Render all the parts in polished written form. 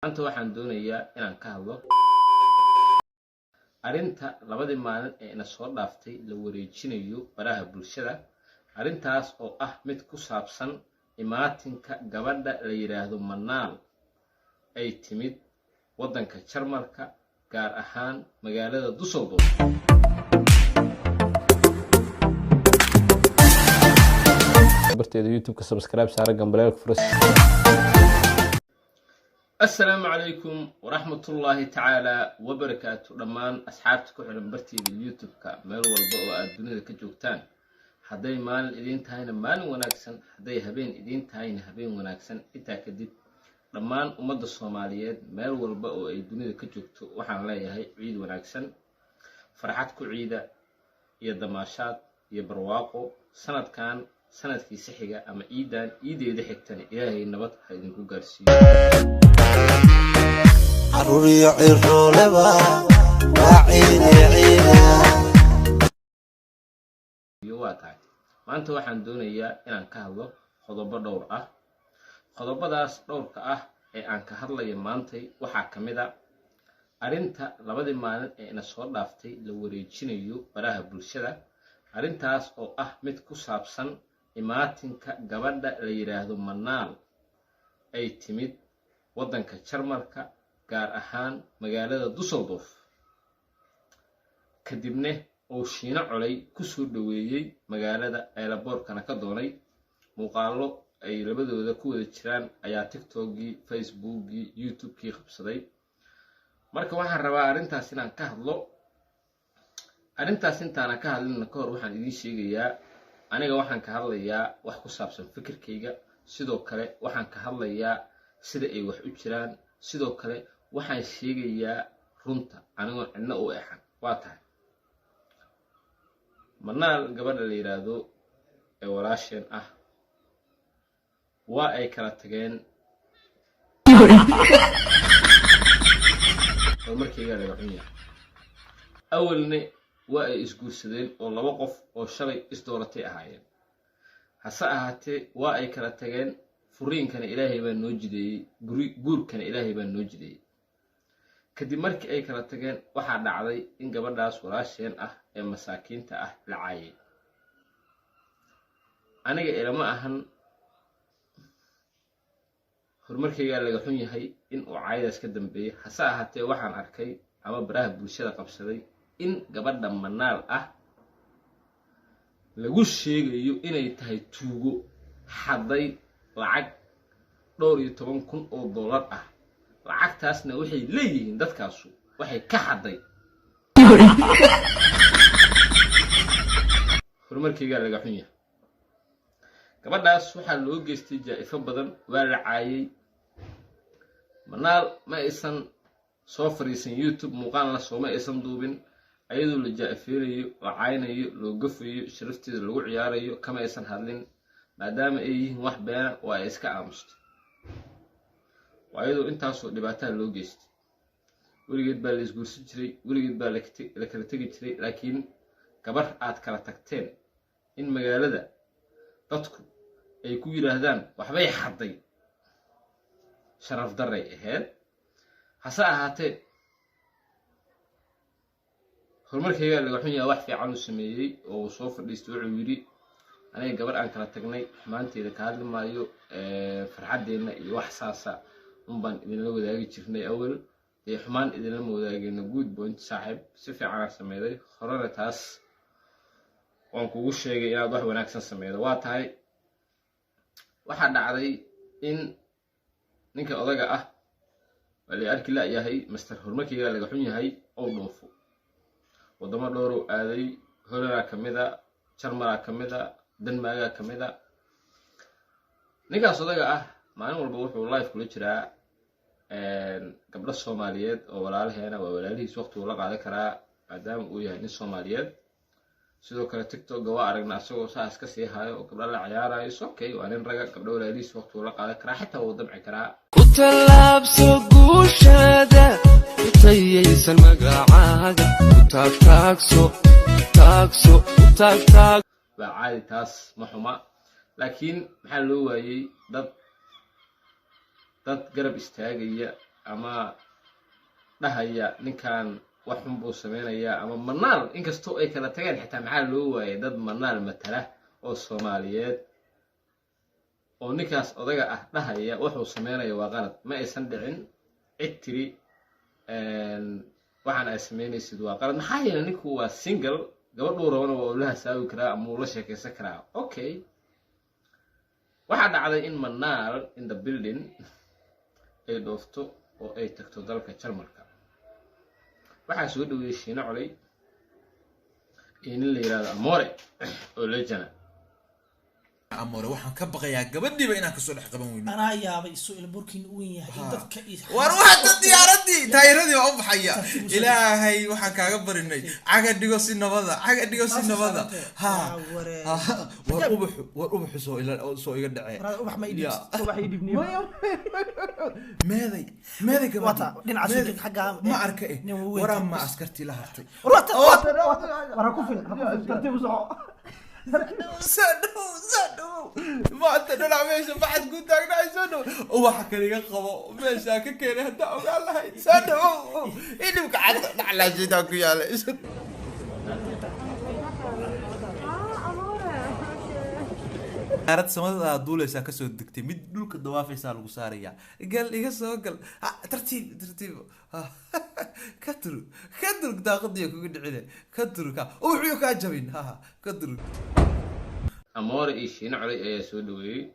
Maanta waxaan doonayaa inaan ka hadlo arinta labadii maalin ee ina soo dhaaftay la wareejinayo baraha bulshada. Arintaas oo ah mid ku saabsan imaatinka gabadha la yiraahdo Manaal ay timid wadanka Jarmalka, gaar ahaan magaalada Düsseldorf. barteeda YouTube ka subscribe saara gambaleel furas. السلام عليكم ورحمة الله تعالى وبركاته. دمان أصحابتك وحلم برتي اليوتيوب كمال والبقوا الدنيا كجوكتان. حداي مال إدين تاين مال وناكسن، حداي هبين إدين تاين هبين وناكسن. إتا كديد دمان أمد الصوماليات مال والبقوا الدنيا كجوكتو وحن لا يهي عيد وناكسن. فرحتكو عيدة يا دماشات يا برواقو سنة كان سنة في سحيقة أما إيدان إيدي حكتاني إلهي النبط هيدنكو قارسي عروري عيرو لبا وعيني عينا يواتاي maanta waxaan doonayaa inaan ka hadlo qodobo dhowr ah. Qodobadaas dhowrka ah ee aan ka hadlayo maanta waxaa kamid ah arinta labadii maalin ee ina soo dhaaftay la wareejinayo baraha bulshada. Arintaas oo ah mid ku saabsan imaatinka gabadha la yiraahdo Manaal ay timid wadanka Jarmalka, gaar ahaan magaalada Düsseldorf. kadibna oo shiina culay ku soo dhaweeyay magaalada airport-kana ka doonay muuqaalo ay labadooda ku wada jiraan ayaa TikTok-gii, Facebook-gii, YouTube-kii qabsaday. marka waxaan rabaa arintaas inaan ka hadlo. arintaas intaan ka hadlin ka hor waxaan idin sheegayaa aniga waxaan ka hadlayaa wax ku saabsan fikirkayga, sidoo kale waxaan ka hadlayaa sida ay wax u jiraan, sidoo kale waxaan sheegayaa runta aniga cidna u eexan. waa tahay Manaal gabadha la yiraahdo ee walaasheen ah waa ay kala tageen oo markayga laga xun yahay. awalna waa ay isguursadeen oo laba qof oo shalay isdooratay ahaayeen. hase ahaatee waa ay kala tageen. furiinkana ilaahay baa noo jideeyay, guurkana ilaahay baa noo jideeyay. kadib markii ay kala tageen waxaa dhacday in gabadhaas walaasheen ah ee masaakiinta ah la caayay. aniga ilama ahan horumarkayga laga xun yahay in uu caayadaas ka dambeeyay. hase ahaatee waxaan arkay ama baraha bulshada qabsaday in gabadha Manaal ah lagu sheegayo inay tahay tuugo xaday lacag $12,000 ah. lacagtaasna waxay leeyihiin dadkaasu waxay ka xaday. horumarkayga laga xun yahay. gabadhaas waxaa loo geystay jaa'ifo badan, waa la caayay. Manaal ma aysan soo fariisan YouTube, muuqaalna sooma aysan duubin. ayadoo la jaa'ifeeyo, la caaynayo, loo gafayo, sharafteeda lagu ciyaarayo kama aysan hadlin, maadaama ay yihiin wax beena oo ay iska aamustay. ayadoo intaasoo dhibaataa loo geystay. weligeed baa la isguursan jiray, weligeed baa la kala tegi jiray. laakiin gabar aad kala tagteen in magaalada dadku ay ku yiraahdaan waxbay xaday, sharaf daray ahayd. hase ahaatee horumarkayga laga xun yahay. wax fiican uu sameeyey oo soo fadhiistay. wuxuu yiri aniga gabar aan kala tagnay xumaanteeda ka hadli maayo, farxadeena iyo wax saasa baan idinla wadaagi jirnay. awal ee xumaan idinla wadaagayna good point saaxiib, si fiican aan sameeyay. horena taas waan kugu sheegay inaad wax wanaagsan sameeydo. waa tahay waxa dhacday in ninka odaga ah wali arki la yahay master horumarkayga laga xun yahay oo dhoofo wadamo dhowr oo aaday. Holland kamida, Jarmalka kamida, Denmark kamida. ninkaas odaga ah maalin walba wuxuu live kula jiraa gabdho Soomaaliyeed oo walaalaheena waa walaalihiis waqti uu la qaadan karaa maadaama uu yahay nin Soomaaliyeed. sidoo kale TikTok waa aragnaa asagoo saas ka sii hayo oo gabdho la ciyaarayo. okay waa nin raga, gabdho walaalihiis waqti uu la qaadan karaa, xitaa wuu damci karaa. ku talaabso guushada ku tayaysan magacaaga ku taagtaagso baa caadi taas ma xuma. laakiin maxaa loo waayay dad garab istaagaya ama dhahaya ninkan wax xun buu samaynayaa ama manaal inkastoo ay kala tageen xitaa maxaa loo waayay dad manaal matala oo Soomaaliyeed oo ninkaas odaga ah dhahaya wuxuu sameynaya waa qalad ma aysan dhicin cid tiri waxaan ay sameynaysid waa qalad maxaa yeelay ninku waa single gabadhu rabana waa la hasaawi karaa ama uu la sheekaysan karaa okay waxaa dhacday in manaal in the building ay dhoofto oo ay tagto dalka Jarmalka waxaa soo dhaweeyay Shiina Coley in la yiraahdo Amore oo leejana Amore waxaan ka baqayaa gabadhiiba inaan ka soo dhex qaban weyno anaa yaabay su'aal burkin u weyn yahay dadka war waxa diyaaradii taayiradii oo baxaya ilaahay waxaan kaaga barinay caga dhigo si nabada ha war ubax soo iga dhacay ubax ma idin ubax idibniyo meeday gabadha dhinaca xagga ma arka waran ma askarti la hartay wara ku fil tartiib soo سادو ما أنت نلعب إيش بعد قلت لك نعي سادو وواحد كان يقبض ماشي كان هدا وقال له سادو إني مقعد على جدك يا ليش أردت سمعت دولة ساكسو دكتي مد دولك الدوافع سالو سارية قال قال ترتيب كترو تاخذ ياك وقعد عليه كترو وحيوك عجبين ها كترو Amore iyo Shiina Coley ayaa soo dhaweeyay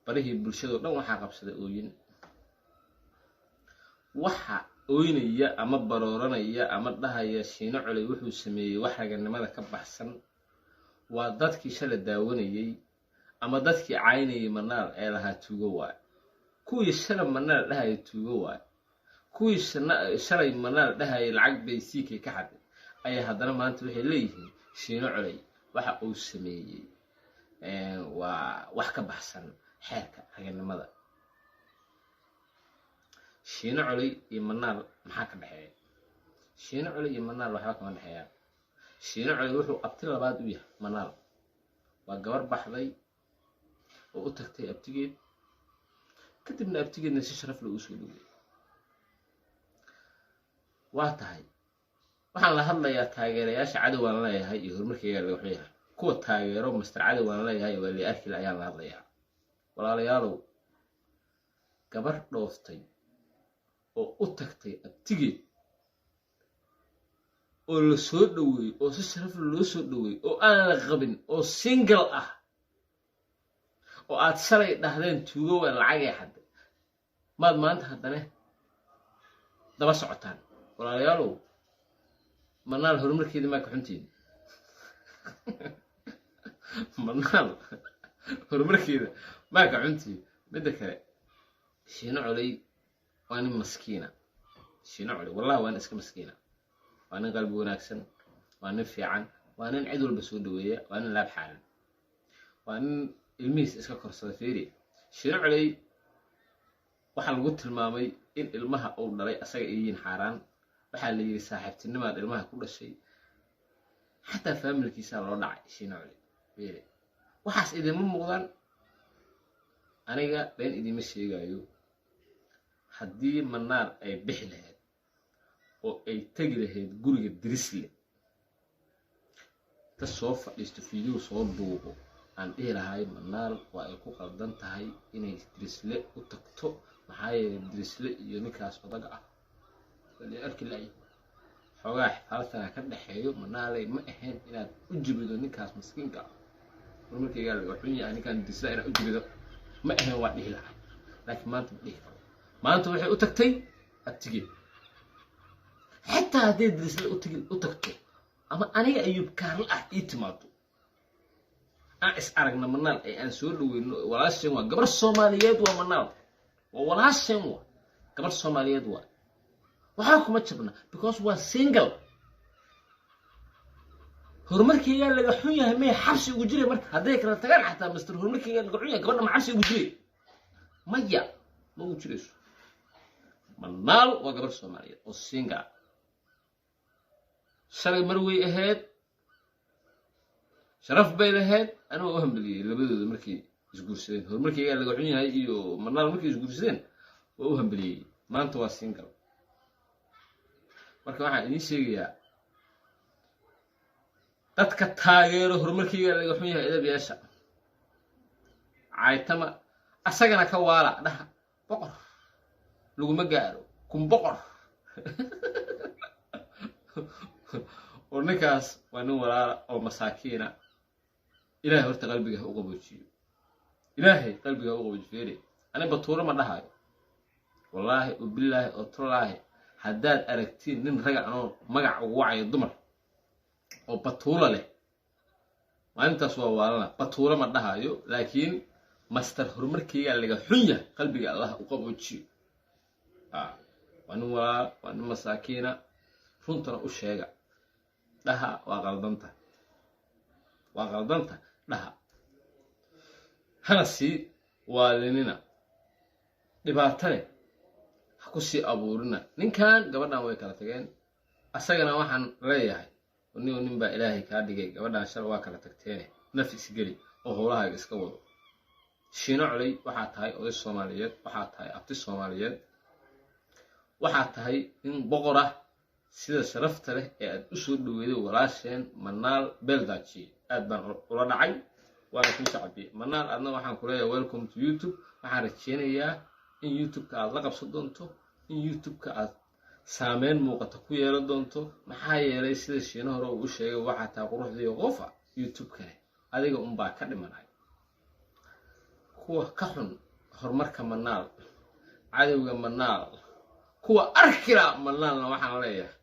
barihii bulshada dhan waxa qabsaday ooyin waxa ooynaya ama barooranaya ama dhahaya Shiina Coley wuxuu sameeyay wax raganimada ka baxsan waa dadkii shalay daawanayay ama dadkii caynayay manaal ee lahaa tuugo waa kuwii shalay manaal dhahaya tuugo waa kuwii shalay manaal dhahaya lacag bay siikay ka xaday ayaa haddana maanta waxay leeyihiin Shiina Coley waxa uu sameeyay waa wax ka baxsan xeerka raganimada Shiina Coley iyo manaal maxaa ka dhaxeeya Shiina Coley iyo manaal waxa ka dhaxeeya Shiina Coley wuxuu abti labaad u yahay manaal waa gabar baxday oo u tagtay abtigeed kadibna abtigeedna si sharaf leh u soo dhaweeyay waa tahay waxaan la hadlayaa taageerayaasha cadawga leeyahay iyo horumarkayga laga xiyay kuwa taageero Mr. Cadawga leeyahay waa li arkil ayaan la hadlayaa walaalayaalow gabar dhooftay oo u tagtay abtigeed oo la soo dhaweeyay oo si sharaf loo soo dhaweeyay oo aan la qabin oo single ah oo aad shalay dhahdeen tuugo waa lacag ay xad maad maanta haddana daba socotaan walaalayaalow manaal horumarkeeda ma ka xuntiin manaal horumarkeeda ma ka xuntiin mid kale Shiina Coley waa nin maskiina Shiina Coley wallahi waa iska maskiina waa nin qalbi wanaagsan waa nin fiican waa nin cid walba soo dhaweeya waa nin laab xaalan waa nin ilmihiis iska korsada fiiri Shiina Coley waxa lagu tilmaamay in ilmaha uu dhalay asaga ay yihiin xaraan waxa la yiri saaxiibtinimada ilmaha ku dhashay hatta familkiisa loo dhacay Shiina Coley beere waxaas idin ma muuqdaan aniga been idin ma sheegayo haddii manaal ay bixi lahayd oo ay tagi lahayd guriga Dirisle ta soo fadhiisto fiidiyoo soo duubo aan dhihi lahay manaal waa ay ku qaldan tahay inay Dirisle u tagto maxaa yeelay Dirisle iyo ninkaas odaga ah wali arki laay xogaa xalta ka dhaxeeyo manaalay ma ahayn inaad u jibido ninkaas miskiinka markii gaar ah xun yahay ninkan Dirisle inaad u jibido ma ahayn waa dhihi lahay laakiin maanta dhihi karo maanta waxay u tagtay abtigeed xataa haddii Dirisle u tagto ama aniga Ayuub Kaarl ah ii timaado aan is aragna manaal ay aan soo dhaweyno walaashan waa gabar Soomaaliyeed waa manaal waa walaashan waa gabar Soomaaliyeed waa waxa kuma jabna because waa single horumarkayga laga xun yahay ma xabsi ugu jiray marka haday kala tagaan xataa Mr. horumarkayga laga xun yahay gabadha ma xabsi ugu jiray maya ma ugu jirayso manaal waa gabar Soomaaliyeed oo single shalay marway ahayd sharaf bay lahayd ana u hambaliyay labadooda markii isguursadeen horumarkayga laga xun yahay iyo manaal markii isguursadeen waa u hambaliyay maanta waa single marka waxaan idiin sheegayaa dadka taageero horumarkayga laga xun yahay edab yeesha caaytama asagana ka waala dhaha boqor laguma gaaro kun boqor oo ninkaas waa nin walaala oo masaakiina ilaahay horta qalbiga ha u qaboojiyo ilaahay qalbiga ha u qaboojiyo ani batuuro ma dhahayo wallaahi ubillaahi oo tallaahi haddaad aragtiin nin raga anoo magac ugu wacayo dumar oo batuula leh maalintaas waa waalana batuula ma dhahayo laakiin master horumarkayga laga xun yahay qalbiga allah u qaboojiyo waa nin walaala waa nin masaakiina runtana u sheega dhaha waa qaldanta dhaha hana sii waalinina dhibaatane ha ku sii abuurina ninkan gabadhan way kala tageen asagana waxaan leeyahay nin baa ilaahay kaa dhigay gabadhan shal waa kala tagteene nafis geli oo howlahaaga iska wado shiino culay waxaa tahay oday soomaaliyeed waxaa tahay abti soomaaliyeed waxaa tahay nin boqor ah sida sharafta leh ee aad u soo dhaweeday walaasheen manaal beeldaaji aad baan ula dhacay waana kuu sacabiyey manaal adna waxaan ku leeyahay welcome to youtube waxaan rajeynayaa in youtube-ka aad la qabsan doonto in youtube-ka aad saameyn muuqata ku yeelan doonto maxaa yeelay sida shiino hore uu sheegay waxaa tahay quruxdii qofa youtube-kane adiga unbaa ka dhimanay kuwa ka xun horumarka manaal cadowga manaal kuwa arkila manaalna waxaan leeyahay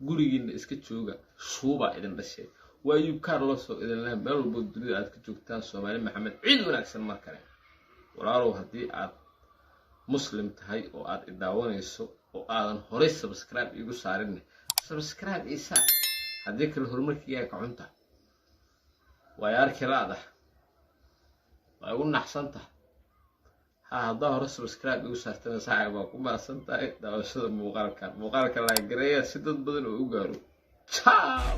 gurigiina iska jooga shuuba idin dhashay waa ayub carlos oo idin leh meel walbo dunida aad ka joogtaan soomaali maxamed ciid wanaagsan mar kale walaalow haddii aad muslim tahay oo aad idaawanayso oo aadan horey subscribe igu saarin subscribe isa haddii kale horumarkayga ka xunta waa arkilaada waa ugu naxsanta haddaa hore subscribe igu saartana saaxiib waa ku maasan tahay daawashada muuqaalkan la gareeya si dad badan oo u gaaro ciao